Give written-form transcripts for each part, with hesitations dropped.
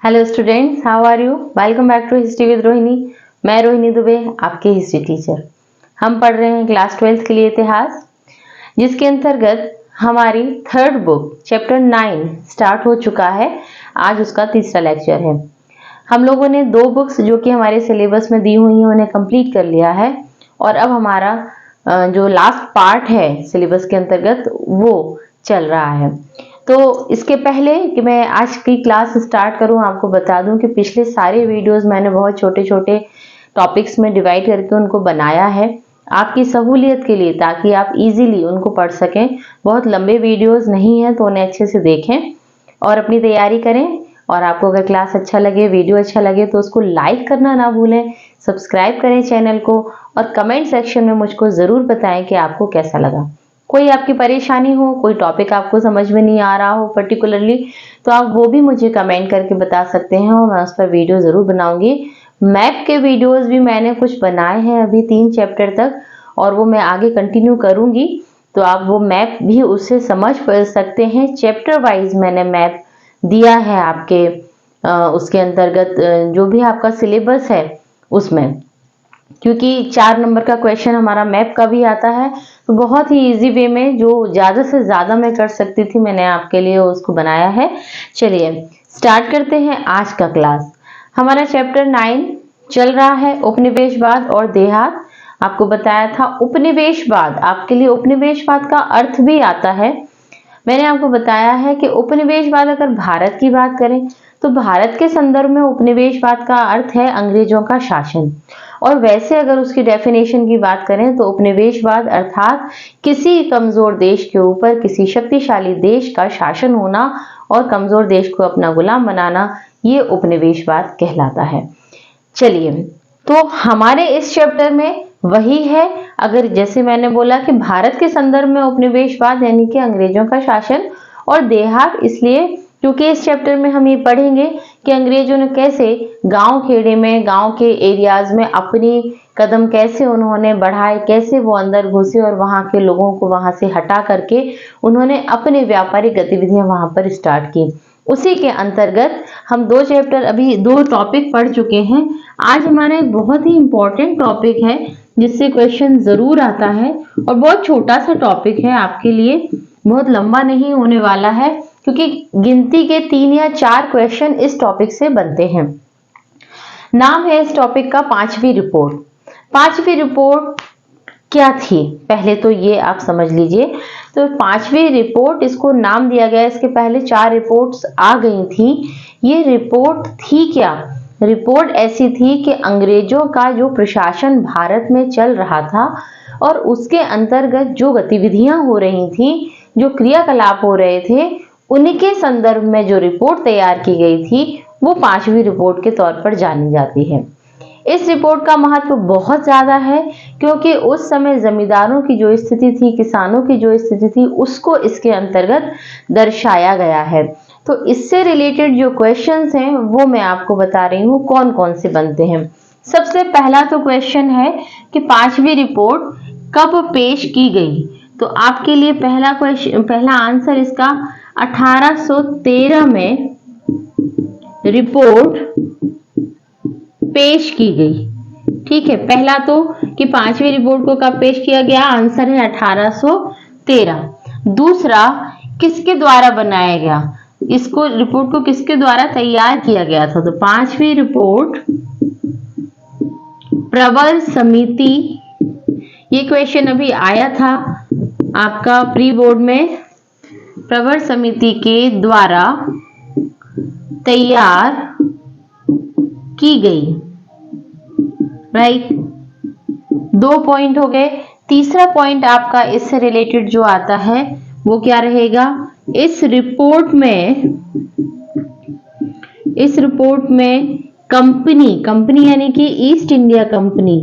Hello students, how are you? Welcome back to history with Rohini. मैं रोहिणी दुबे, आपकी history teacher. हम पढ़ रहे हैं क्लास 12th के लिए इतिहास, जिसके अंतर्गत हमारी थर्ड बुक चैप्टर 9 स्टार्ट हो चुका है। आज उसका तीसरा लेक्चर है। हम लोगों ने 2 बुक्स जो कि हमारे सिलेबस में दी हुई हैं उन्हें कंप्लीट कर लिया है और अब हमारा जो लास्ट पार्ट है सिलेबस के अंतर्गत वो चल रहा है। तो इसके पहले कि मैं आज की क्लास स्टार्ट करूं, आपको बता दूं कि पिछले सारे वीडियोस मैंने बहुत छोटे छोटे टॉपिक्स में डिवाइड करके उनको बनाया है आपकी सहूलियत के लिए, ताकि आप इजीली उनको पढ़ सकें। बहुत लंबे वीडियोस नहीं है तो उन्हें अच्छे से देखें और अपनी तैयारी करें। और आपको अगर क्लास अच्छा लगे, वीडियो अच्छा लगे तो उसको लाइक करना ना भूलें, सब्सक्राइब करें चैनल को और कमेंट सेक्शन में मुझको ज़रूर बताएं कि आपको कैसा लगा। कोई आपकी परेशानी हो, कोई टॉपिक आपको समझ में नहीं आ रहा हो पर्टिकुलरली, तो आप वो भी मुझे कमेंट करके बता सकते हैं और मैं उस पर वीडियो ज़रूर बनाऊंगी। मैप के वीडियोस भी मैंने कुछ बनाए हैं अभी 3 चैप्टर तक और वो मैं आगे कंटिन्यू करूंगी, तो आप वो मैप भी उससे समझ सकते हैं। चैप्टर वाइज मैंने मैप दिया है आपके उसके अंतर्गत जो भी आपका सिलेबस है उसमें, क्योंकि 4 नंबर का क्वेश्चन हमारा मैप का भी आता है, तो बहुत ही इजी वे में जो ज़्यादा से ज़्यादा मैं कर सकती थी मैंने आपके लिए उसको बनाया है। चलिए स्टार्ट करते हैं आज का क्लास। हमारा चैप्टर 9 चल रहा है उपनिवेशवाद और देहात। आपको बताया था उपनिवेशवाद, आपके लिए उपनिवेशवाद का अर्थ भी आता है। मैंने आपको बताया है कि उपनिवेशवाद अगर भारत की बात करें तो भारत के संदर्भ में उपनिवेशवाद का अर्थ है अंग्रेजों का शासन। और वैसे अगर उसकी डेफिनेशन की बात करें तो उपनिवेशवाद अर्थात किसी कमजोर देश के ऊपर किसी शक्तिशाली देश का शासन होना और कमजोर देश को अपना गुलाम बनाना, ये उपनिवेशवाद कहलाता है। चलिए, तो हमारे इस चैप्टर में वही है। अगर जैसे मैंने बोला कि भारत के संदर्भ में उपनिवेशवाद यानी कि अंग्रेजों का शासन, और देहात इसलिए क्योंकि इस चैप्टर में हम ये पढ़ेंगे कि अंग्रेजों ने कैसे गांव खेड़े में, गांव के एरियाज में अपनी कदम कैसे उन्होंने बढ़ाए, कैसे वो अंदर घुसे और वहां के लोगों को वहां से हटा करके उन्होंने अपनी व्यापारिक गतिविधियां वहां पर स्टार्ट की। उसी के अंतर्गत हम 2 चैप्टर, अभी 2 टॉपिक पढ़ चुके हैं। आज हमारा एक बहुत ही इंपॉर्टेंट टॉपिक है जिससे क्वेश्चन जरूर आता है और बहुत छोटा सा टॉपिक है आपके लिए, बहुत लंबा नहीं होने वाला है क्योंकि गिनती के 3 या 4 क्वेश्चन इस टॉपिक से बनते हैं। नाम है इस टॉपिक का 5वीं रिपोर्ट। 5वीं रिपोर्ट क्या थी पहले तो ये आप समझ लीजिए। तो 5वीं रिपोर्ट इसको नाम दिया गया, इसके पहले 4 रिपोर्ट्स आ गई थी। ये रिपोर्ट थी क्या? रिपोर्ट ऐसी थी कि अंग्रेजों का जो प्रशासन भारत में चल रहा था और उसके अंतर्गत जो गतिविधियां हो रही थी, जो क्रियाकलाप हो रहे थे, उनके संदर्भ में जो रिपोर्ट तैयार की गई थी वो 5वीं रिपोर्ट के तौर पर जानी जाती है। इस रिपोर्ट का महत्व बहुत ज्यादा है क्योंकि उस समय जमींदारों की जो स्थिति थी, किसानों की जो स्थिति थी, उसको इसके अंतर्गत दर्शाया गया है। तो इससे रिलेटेड जो क्वेश्चंस हैं वो मैं आपको बता रही हूँ कौन कौन से बनते हैं। सबसे पहला तो क्वेश्चन है कि 5वीं रिपोर्ट कब पेश की गई? तो आपके लिए पहला क्वेश्चन, पहला आंसर इसका 1813 में रिपोर्ट पेश की गई। ठीक है, पहला तो कि 5वीं रिपोर्ट को कब पेश किया गया, आंसर है 1813। दूसरा, किसके द्वारा बनाया गया, इसको रिपोर्ट को किसके द्वारा तैयार किया गया था? तो 5वीं रिपोर्ट प्रवर समिति, ये क्वेश्चन अभी आया था आपका प्री बोर्ड में, प्रवर समिति के द्वारा तैयार की गई। राइट, 2 पॉइंट हो गए। तीसरा पॉइंट आपका इससे रिलेटेड जो आता है वो क्या रहेगा? इस रिपोर्ट में कंपनी यानी कि ईस्ट इंडिया कंपनी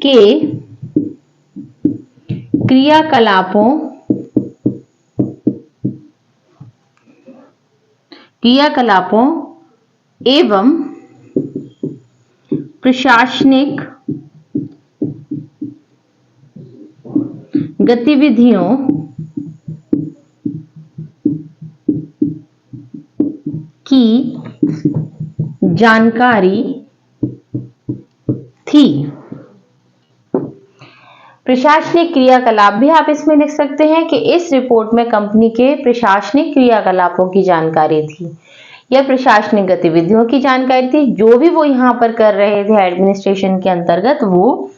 के क्रियाकलापों एवं प्रशासनिक गतिविधियों की जानकारी थी। प्रशासनिक क्रियाकलाप भी आप इसमें लिख सकते हैं कि इस रिपोर्ट में कंपनी के प्रशासनिक क्रियाकलापों की जानकारी थी या प्रशासनिक गतिविधियों की जानकारी थी, जो भी वो यहाँ पर कर रहे थे एडमिनिस्ट्रेशन के अंतर्गत वो।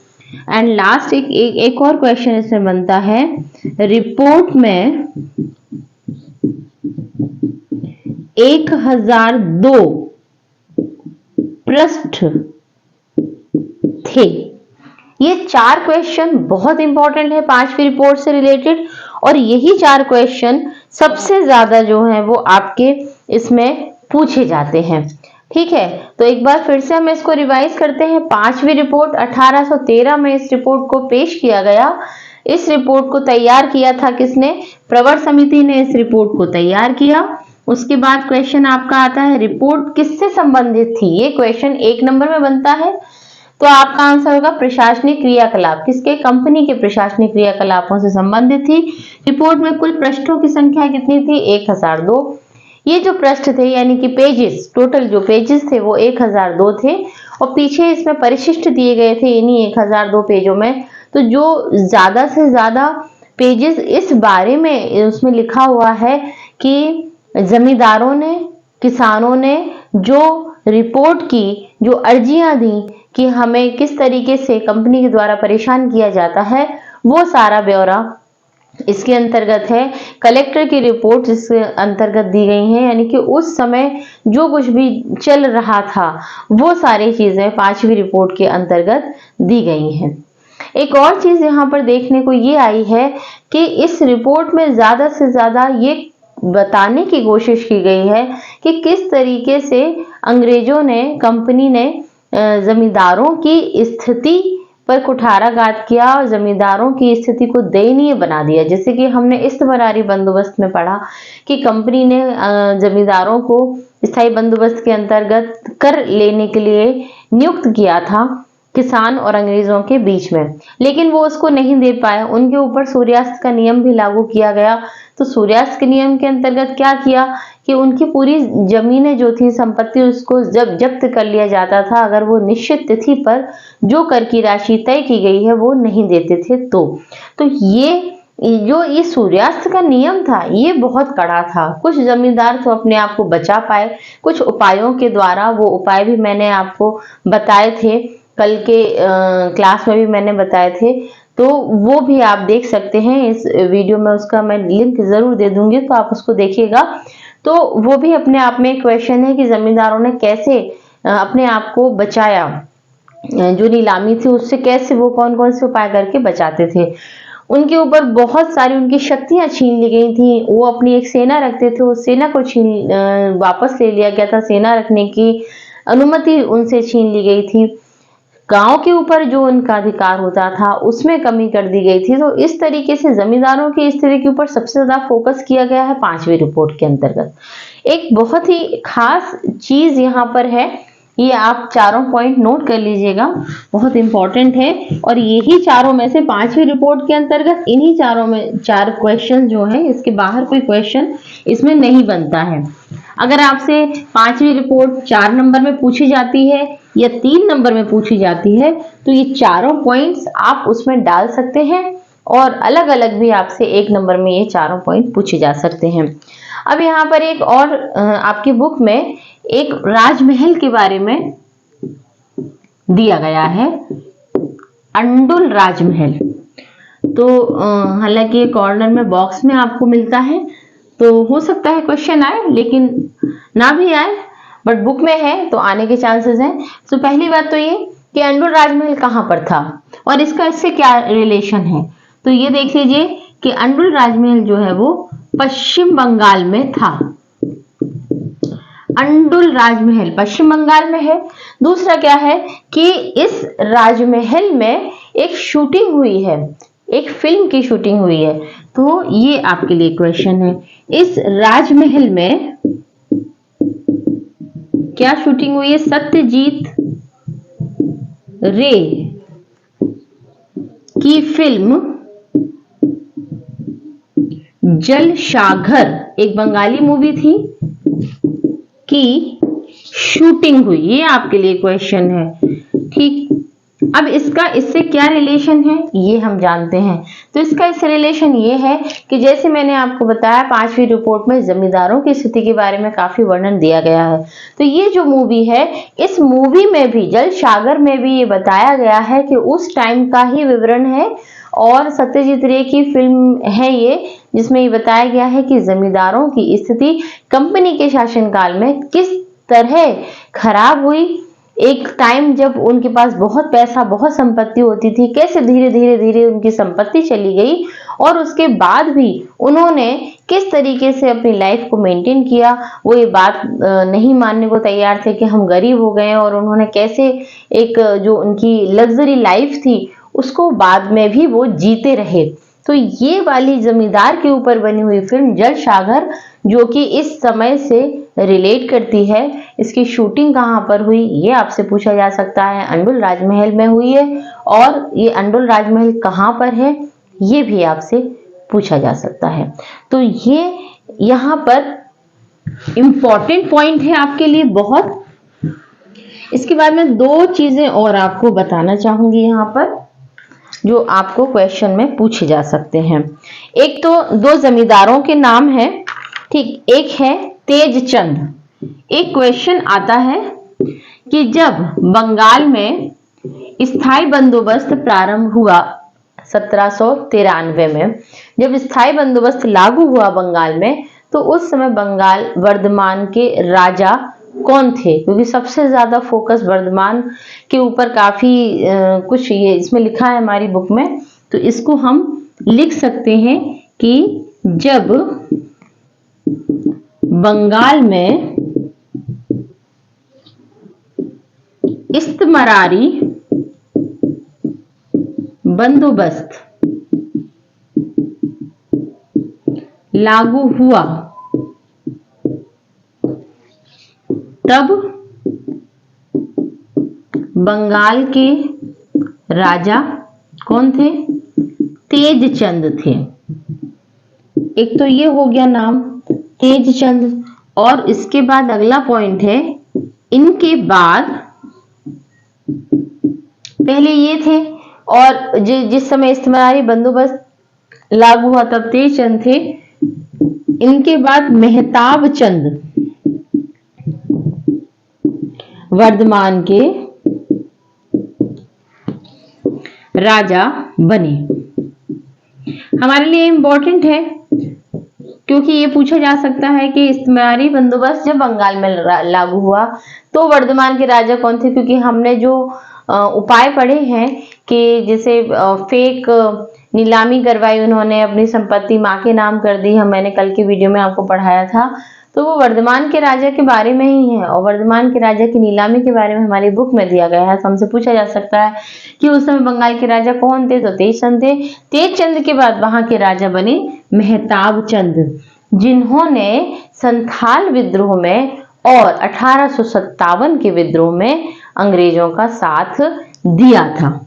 एंड लास्ट एक और क्वेश्चन इसमें बनता है, रिपोर्ट में 1002 पृष्ठ थे। ये 4 क्वेश्चन बहुत इंपॉर्टेंट है 5वीं रिपोर्ट से रिलेटेड, और यही 4 क्वेश्चन सबसे ज्यादा जो है वो आपके इसमें पूछे जाते हैं। ठीक है, तो एक बार फिर से हम इसको रिवाइज करते हैं। 5वीं रिपोर्ट 1813 में इस रिपोर्ट को पेश किया गया। इस रिपोर्ट को तैयार किया था किसने? प्रवर समिति ने इस रिपोर्ट को तैयार किया। उसके बाद क्वेश्चन आपका आता है, रिपोर्ट किससे संबंधित थी? ये क्वेश्चन 1 नंबर में बनता है, तो आपका आंसर होगा प्रशासनिक क्रियाकलाप। किसके? कंपनी के प्रशासनिक क्रियाकलापों से संबंधित थी। रिपोर्ट में कुल पृष्ठों की संख्या कितनी थी? 1002। ये जो पृष्ठ थे यानी कि पेजेस, टोटल जो पेजेस थे वो 1002 थे, और पीछे इसमें परिशिष्ट दिए गए थे इन्हीं 1002 पेजों में। तो जो ज्यादा से ज्यादा पेजेस इस बारे में उसमें लिखा हुआ है कि जमींदारों ने, किसानों ने जो रिपोर्ट की, जो अर्जियां दी कि हमें किस तरीके से कंपनी के द्वारा परेशान किया जाता है, वो सारा ब्यौरा इसके अंतर्गत है। कलेक्टर की रिपोर्ट इसके अंतर्गत दी गई है, यानी कि उस समय जो कुछ भी चल रहा था वो सारी चीजें 5वीं रिपोर्ट के अंतर्गत दी गई हैं। एक और चीज यहाँ पर देखने को ये आई है कि इस रिपोर्ट में ज्यादा से ज्यादा ये बताने की कोशिश की गई है कि किस तरीके से अंग्रेजों ने, कंपनी ने जमींदारों की स्थिति पर कुठाराघात किया और जमींदारों की स्थिति को दयनीय बना दिया। जैसे कि हमने इस्तबरारी बंदोबस्त में पढ़ा कि कंपनी ने जमींदारों को स्थायी बंदोबस्त के अंतर्गत कर लेने के लिए नियुक्त किया था किसान और अंग्रेजों के बीच में, लेकिन वो उसको नहीं दे पाए। उनके ऊपर सूर्यास्त का नियम भी लागू किया गया। तो सूर्यास्त के नियम के अंतर्गत क्या किया कि उनकी पूरी जमीनें जो थी, संपत्ति, उसको जब जब्त कर लिया जाता था अगर वो निश्चित तिथि पर जो कर की राशि तय की गई है वो नहीं देते थे। तो ये सूर्यास्त का नियम था, ये बहुत कड़ा था। कुछ जमींदार तो अपने आप को बचा पाए कुछ उपायों के द्वारा। वो उपाय भी मैंने आपको बताए थे, कल के क्लास में भी मैंने बताए थे, तो वो भी आप देख सकते हैं इस वीडियो में। उसका मैं लिंक जरूर दे दूंगी, तो आप उसको देखिएगा। तो वो भी अपने आप में क्वेश्चन है कि जमींदारों ने कैसे अपने आप को बचाया, जो नीलामी थी उससे कैसे वो कौन कौन से उपाय करके बचाते थे। उनके ऊपर बहुत सारी उनकी शक्तियां छीन ली गई थी। वो अपनी एक सेना रखते थे, उस सेना को वापस ले लिया गया था। सेना रखने की अनुमति उनसे छीन ली गई थी। गांव के ऊपर जो उनका अधिकार होता था उसमें कमी कर दी गई थी। तो इस तरीके से जमींदारों की स्थिति के ऊपर सबसे ज्यादा फोकस किया गया है 5वीं रिपोर्ट के अंतर्गत। एक बहुत ही खास चीज यहाँ पर है, ये आप चारों पॉइंट नोट कर लीजिएगा, बहुत इंपॉर्टेंट है। और यही चारों में से 5वीं रिपोर्ट के अंतर्गत इन्हीं चारों में 4 क्वेश्चन जो है, इसके बाहर कोई क्वेश्चन इसमें नहीं बनता है। अगर आपसे 5वीं रिपोर्ट 4 नंबर में पूछी जाती है या 3 नंबर में पूछी जाती है, तो ये चारों पॉइंट्स आप उसमें डाल सकते हैं, और अलग अलग भी आपसे 1 नंबर में ये चारों पॉइंट पूछे जा सकते हैं। अब यहाँ पर एक और आपकी बुक में एक राजमहल के बारे में दिया गया है, अंडुल राजमहल। तो हालांकि कॉर्नर में बॉक्स में आपको मिलता है, तो हो सकता है क्वेश्चन आए, लेकिन ना भी आए, बट बुक में है तो आने के चांसेस हैं। तो पहली बात तो ये कि अंडुल राजमहल कहाँ पर था और इसका इससे क्या रिलेशन है। तो ये देख लीजिए कि अंडुल राजमहल जो है वो पश्चिम बंगाल में था। अंडुल राजमहल पश्चिम बंगाल में है। दूसरा क्या है कि इस राजमहल में एक शूटिंग हुई है, एक फिल्म की शूटिंग हुई है। तो ये आपके लिए क्वेश्चन है, इस राजमहल में क्या शूटिंग हुई है? सत्यजीत रे की फिल्म जलसाघर, एक बंगाली मूवी थी, की शूटिंग हुई, ये आपके लिए क्वेश्चन है। ठीक, अब इसका इससे क्या रिलेशन है ये हम जानते हैं। तो इसका इससे रिलेशन ये है कि जैसे मैंने आपको बताया 5वीं रिपोर्ट में जमींदारों की स्थिति के बारे में काफी वर्णन दिया गया है। तो ये जो मूवी है, इस मूवी में भी जल सागर में भी ये बताया गया है कि उस टाइम का ही विवरण है और सत्यजीत रे की फिल्म है ये, जिसमें ये बताया गया है कि जमींदारों की स्थिति कंपनी के शासनकाल में किस तरह खराब हुई। एक टाइम जब उनके पास बहुत पैसा, बहुत संपत्ति होती थी, कैसे धीरे धीरे धीरे उनकी संपत्ति चली गई और उसके बाद भी उन्होंने किस तरीके से अपनी लाइफ को मेंटेन किया। वो ये बात नहीं मानने को तैयार थे कि हम गरीब हो गए, और उन्होंने कैसे एक जो उनकी लग्जरी लाइफ थी उसको बाद में भी वो जीते रहे। तो ये वाली जमींदार के ऊपर बनी हुई फिल्म जल सागर, जो कि इस समय से रिलेट करती है। इसकी शूटिंग कहाँ पर हुई ये आपसे पूछा जा सकता है। अंडुल राजमहल में हुई है, और ये अंडुल राजमहल कहाँ पर है ये भी आपसे पूछा जा सकता है। तो ये यहाँ पर इंपॉर्टेंट पॉइंट है आपके लिए बहुत। इसके बाद में 2 चीजें और आपको बताना चाहूंगी यहाँ पर, जो आपको क्वेश्चन में पूछे जा सकते हैं। एक तो 2 जमींदारों के नाम है, ठीक, एक है तेजचंद। एक क्वेश्चन आता है कि जब बंगाल में स्थायी बंदोबस्त प्रारंभ हुआ 1793 में, जब स्थायी बंदोबस्त लागू हुआ बंगाल में, तो उस समय बंगाल वर्धमान के राजा कौन थे? क्योंकि सबसे ज्यादा फोकस वर्धमान के ऊपर काफी कुछ ये इसमें लिखा है हमारी बुक में। तो इसको हम लिख सकते हैं कि जब बंगाल में इस्तमरारी बंदोबस्त लागू हुआ, तब बंगाल के राजा कौन थे? तेजचंद थे। एक तो ये हो गया नाम तेजचंद, और इसके बाद अगला पॉइंट है, इनके बाद पहले ये थे, और जिस समय इस्तमरारी बंदोबस्त लागू हुआ तब तेजचंद थे। इनके बाद मेहताब चंद वर्धमान के राजा बने। हमारे लिए इंपॉर्टेंट है क्योंकि ये पूछा जा सकता है कि इस्तमरारी बंदोबस्त जब बंगाल में लागू हुआ तो वर्धमान के राजा कौन थे। क्योंकि हमने जो उपाय पढ़े हैं कि जैसे फेक नीलामी करवाई उन्होंने, अपनी संपत्ति माँ के नाम कर दी, मैंने कल की वीडियो में आपको पढ़ाया था, तो वो वर्धमान के राजा के बारे में ही है। और वर्धमान के राजा की नीलामी के बारे में हमारी बुक में दिया गया है। तो हमसे पूछा जा सकता है कि उस समय बंगाल के राजा कौन थे, तो तेजचंद थे। तेजचंद के बाद वहां के राजा बने मेहताब चंद, जिन्होंने संथाल विद्रोह में और 1857 के विद्रोह में अंग्रेजों का साथ दिया था।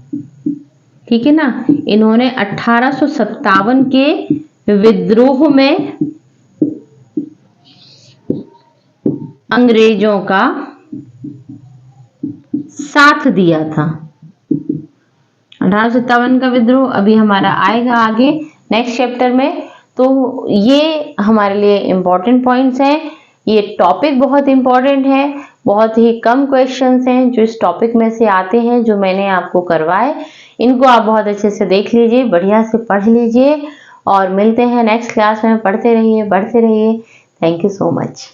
ठीक है ना, इन्होंने 1857 के विद्रोह में अंग्रेजों का साथ दिया था। 1857 का विद्रोह अभी हमारा आएगा आगे नेक्स्ट चैप्टर में। तो ये हमारे लिए इंपॉर्टेंट पॉइंट्स हैं। ये टॉपिक बहुत इंपॉर्टेंट है, बहुत ही कम क्वेश्चंस हैं जो इस टॉपिक में से आते हैं, जो मैंने आपको करवाए। इनको आप बहुत अच्छे से देख लीजिए, बढ़िया से पढ़ लीजिए, और मिलते हैं नेक्स्ट क्लास में। पढ़ते रहिए, बढ़ते रहिए। Thank you so much.